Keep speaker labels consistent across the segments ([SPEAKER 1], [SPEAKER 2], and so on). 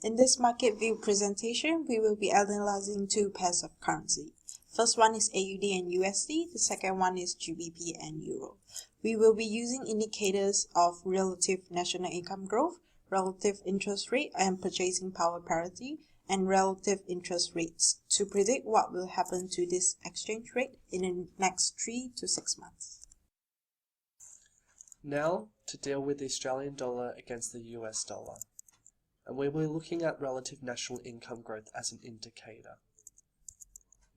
[SPEAKER 1] In this market view presentation, we will be analyzing two pairs of currency. First one is AUD and USD, the second one is GBP and Euro. We will be using indicators of relative national income growth, relative interest rate and purchasing power parity, and relative interest rates to predict what will happen to this exchange rate in the next 3 to 6 months.
[SPEAKER 2] Now, to deal with the Australian dollar against the US dollar, and we will be looking at relative national income growth as an indicator.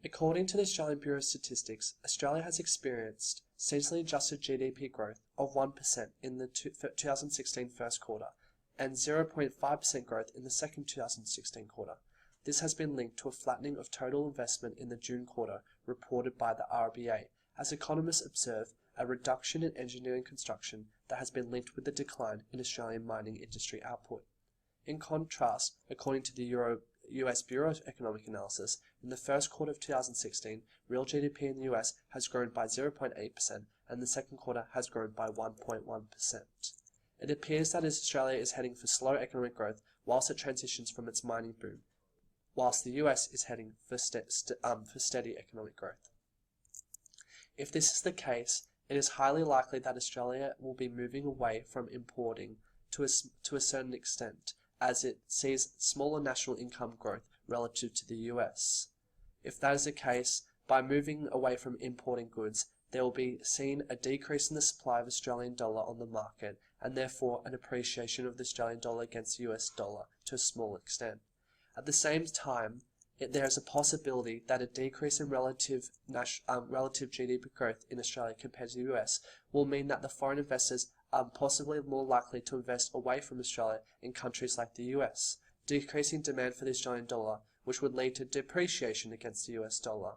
[SPEAKER 2] According to the Australian Bureau of Statistics, Australia has experienced seasonally adjusted GDP growth of 1% in the 2016 first quarter and 0.5% growth in the second 2016 quarter. This has been linked to a flattening of total investment in the June quarter reported by the RBA, as economists observe a reduction in engineering construction that has been linked with the decline in Australian mining industry output. In contrast, according to the US Bureau of Economic Analysis, in the first quarter of 2016, real GDP in the US has grown by 0.8% and the second quarter has grown by 1.1%. It appears that Australia is heading for slow economic growth whilst it transitions from its mining boom, whilst the US is heading for steady economic growth. If this is the case, it is highly likely that Australia will be moving away from importing to a certain extent, as it sees smaller national income growth relative to the US. If that is the case, by moving away from importing goods, there will be seen a decrease in the supply of Australian dollar on the market, and therefore an appreciation of the Australian dollar against the US dollar to a small extent. At the same time, there is a possibility that a decrease in relative GDP growth in Australia compared to the US will mean that the foreign investors are possibly more likely to invest away from Australia in countries like the US, decreasing demand for the Australian dollar, which would lead to depreciation against the US dollar.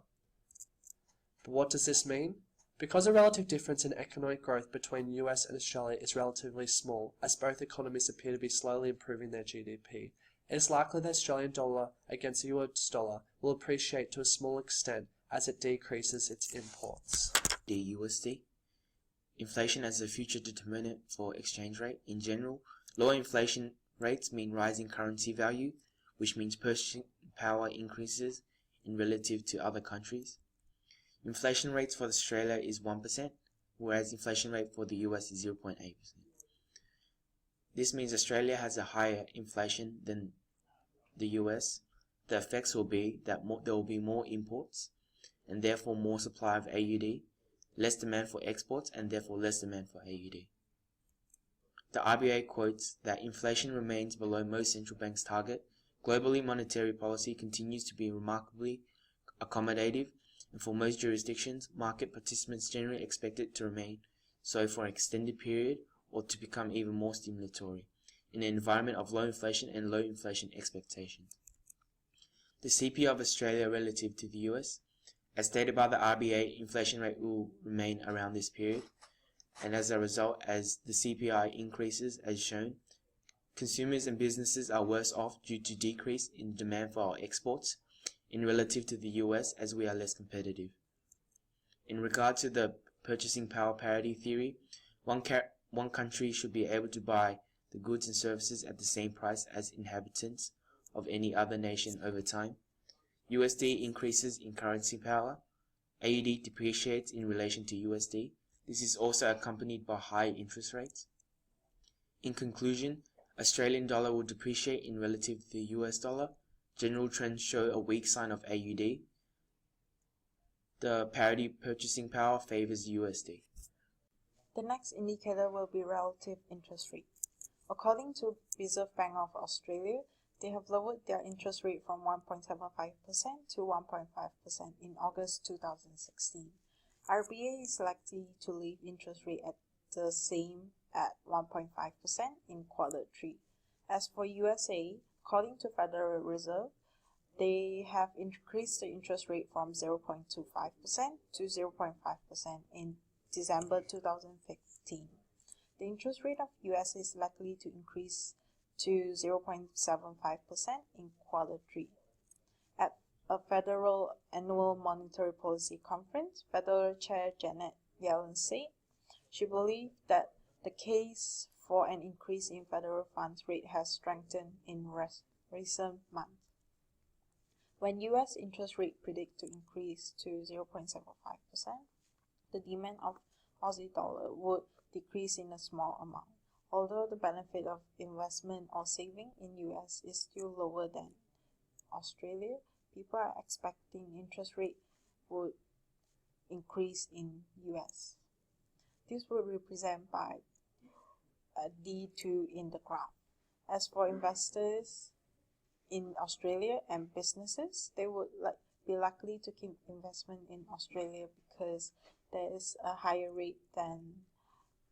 [SPEAKER 2] But what does this mean? Because the relative difference in economic growth between US and Australia is relatively small, as both economies appear to be slowly improving their GDP, it is likely the Australian dollar against the US dollar will appreciate to a small extent as it decreases its imports.
[SPEAKER 3] The USD. Inflation as a future determinant for exchange rate. In general, lower inflation rates mean rising currency value, which means purchasing power increases in relative to other countries. Inflation rates for Australia is 1%, whereas inflation rate for the US is 0.8%. This means Australia has a higher inflation than the US. The effects will be that there will be more imports, and therefore more supply of AUD, less demand for exports, and therefore less demand for AUD. The RBA quotes that inflation remains below most central banks' target. Globally, monetary policy continues to be remarkably accommodative, and for most jurisdictions, market participants generally expect it to remain so for an extended period or to become even more stimulatory in an environment of low inflation and low inflation expectations. The CPI of Australia relative to the US. As stated by the RBA, inflation rate will remain around this period, and as a result, as the CPI increases as shown, consumers and businesses are worse off due to decrease in demand for our exports in relative to the US, as we are less competitive. In regard to the purchasing power parity theory, one country should be able to buy the goods and services at the same price as inhabitants of any other nation over time. USD increases in currency power. AUD depreciates in relation to USD. This is also accompanied by high interest rates. In conclusion, Australian dollar will depreciate in relative to the US dollar. General trends show a weak sign of AUD. The parity purchasing power favors USD.
[SPEAKER 1] The next indicator will be relative interest rate. According to Reserve Bank of Australia, they have lowered their interest rate from 1.75% to 1.5% in August 2016. RBA is likely to leave interest rate at the same at 1.5% in quarter 3. As for USA, according to Federal Reserve, they have increased the interest rate from 0.25% to 0.5% in December 2015. The interest rate of US is likely to increase to 0.75% in quarter 3. At a Federal Annual Monetary Policy Conference, Federal Chair Janet Yellen said she believed that the case for an increase in federal funds rate has strengthened in recent months. When US interest rate predict to increase to 0.75%, the demand of Aussie dollar would decrease in a small amount. Although the benefit of investment or saving in US is still lower than Australia, people are expecting interest rate would increase in US. This would represent by a D2 in the graph. As for investors in Australia and businesses, they would be likely to keep investment in Australia because there is a higher rate than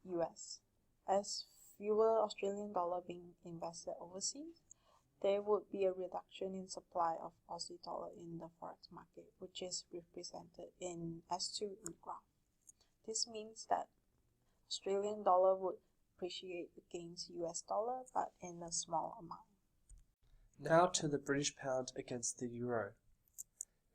[SPEAKER 1] US. As fewer Australian dollar being invested overseas, there would be a reduction in supply of Aussie dollar in the forex market, which is represented in S2 in the graph. This means that Australian dollar would appreciate against US dollar, but in a small amount.
[SPEAKER 2] Now to the British pound against the euro.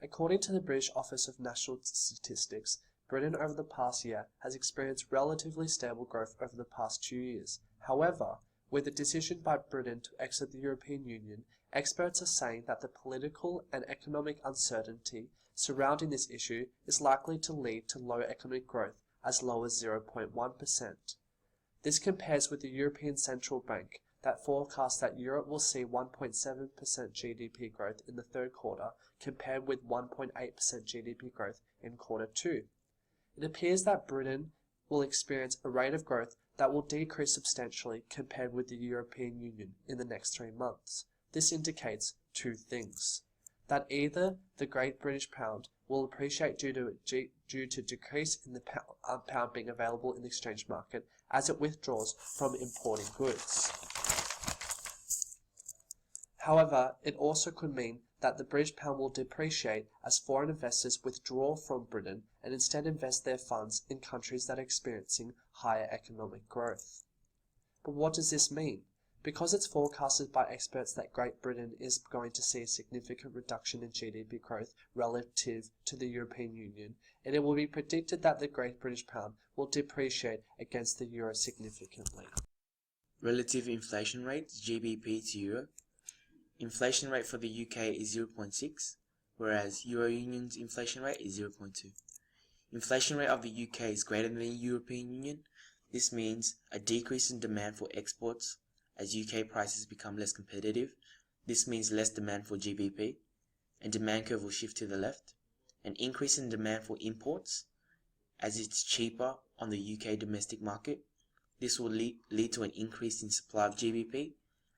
[SPEAKER 2] According to the British Office of National Statistics, Britain over the past year has experienced relatively stable growth over the past 2 years. However, with the decision by Britain to exit the European Union, experts are saying that the political and economic uncertainty surrounding this issue is likely to lead to low economic growth as low as 0.1%. This compares with the European Central Bank that forecasts that Europe will see 1.7% GDP growth in the third quarter compared with 1.8% GDP growth in quarter 2. It appears that Britain will experience a rate of growth that will decrease substantially compared with the European Union in the next 3 months. This indicates two things: that either the Great British Pound will appreciate due to decrease in the pound being available in the exchange market as it withdraws from importing goods. However, it also could mean that the British pound will depreciate as foreign investors withdraw from Britain and instead invest their funds in countries that are experiencing higher economic growth. But what does this mean? Because it's forecasted by experts that Great Britain is going to see a significant reduction in GDP growth relative to the European Union, and it will be predicted that the Great British Pound will depreciate against the euro significantly.
[SPEAKER 3] Relative inflation rates, GBP to euro. Inflation rate for the UK is 0.6, whereas Euro Union's inflation rate is 0.2. Inflation rate of the UK is greater than the European Union. This means a decrease in demand for exports as UK prices become less competitive. This means less demand for GBP, and demand curve will shift to the left. An increase in demand for imports as it's cheaper on the UK domestic market. This will lead to an increase in supply of GBP,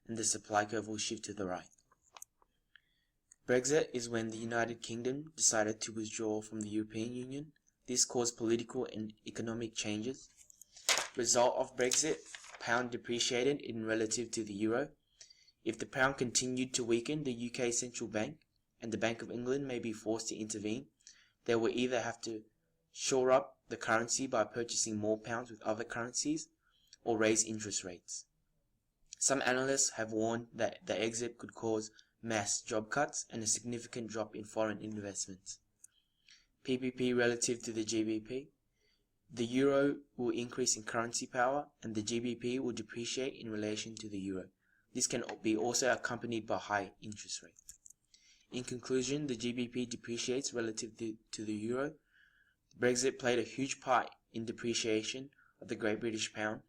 [SPEAKER 3] and the supply curve will shift to the right. Brexit is when the United Kingdom decided to withdraw from the European Union. This caused political and economic changes. Result of Brexit, pound depreciated in relative to the euro. If the pound continued to weaken, the UK Central Bank and the Bank of England may be forced to intervene. They will either have to shore up the currency by purchasing more pounds with other currencies or raise interest rates. Some analysts have warned that the exit could cause mass job cuts and a significant drop in foreign investments. PPP relative to the GBP. The euro will increase in currency power and the GBP will depreciate in relation to the euro. This can be also accompanied by high interest rates. In conclusion, the GBP depreciates relative to the euro. Brexit played a huge part in depreciation of the Great British Pound,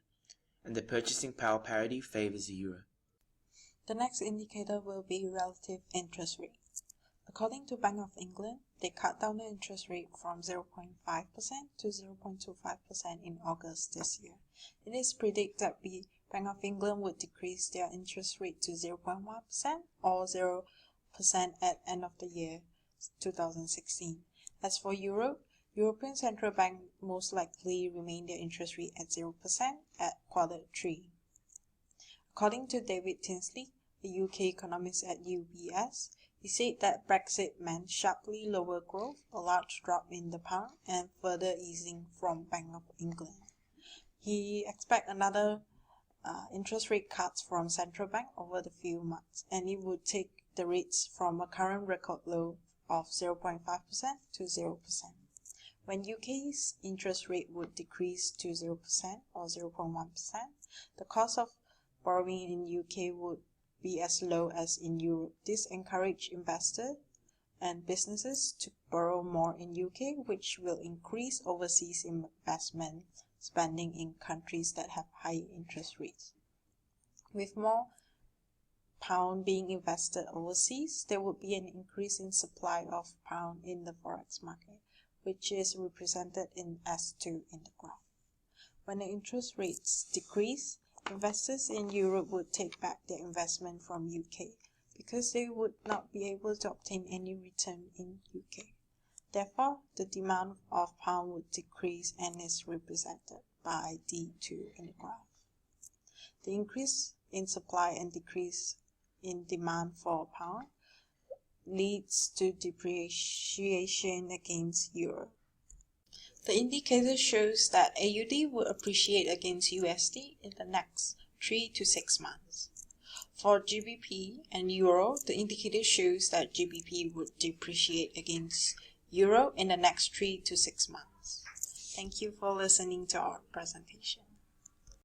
[SPEAKER 3] and the purchasing power parity favors the euro.
[SPEAKER 1] The next indicator will be relative interest rate. According to Bank of England, they cut down the interest rate from 0.5% to 0.25% in August this year. It is predicted that the Bank of England would decrease their interest rate to 0.1% or 0% at end of the year 2016. As for Europe, European Central Bank most likely remain their interest rate at 0% at quarter 3. According to David Tinsley, a UK economist at UBS, he said that Brexit meant sharply lower growth, a large drop in the pound, and further easing from Bank of England. He expects another interest rate cuts from central bank over the few months, and it would take the rates from a current record low of 0.5% to 0%. When UK's interest rate would decrease to 0% or 0.1%, the cost of borrowing in UK would be as low as in Europe. This encourages investors and businesses to borrow more in UK, which will increase overseas investment spending in countries that have high interest rates. With more pound being invested overseas, there would be an increase in supply of pound in the forex market, which is represented in S2 in the graph. When the interest rates decrease, investors in Europe would take back their investment from UK because they would not be able to obtain any return in UK. Therefore, the demand of pound would decrease and is represented by D2 in the graph. The increase in supply and decrease in demand for pound leads to depreciation against euro. The indicator shows that AUD will appreciate against USD in the next 3 to 6 months. For GBP and Euro, the indicator shows that GBP would depreciate against Euro in the next 3 to 6 months. Thank you for listening to our presentation.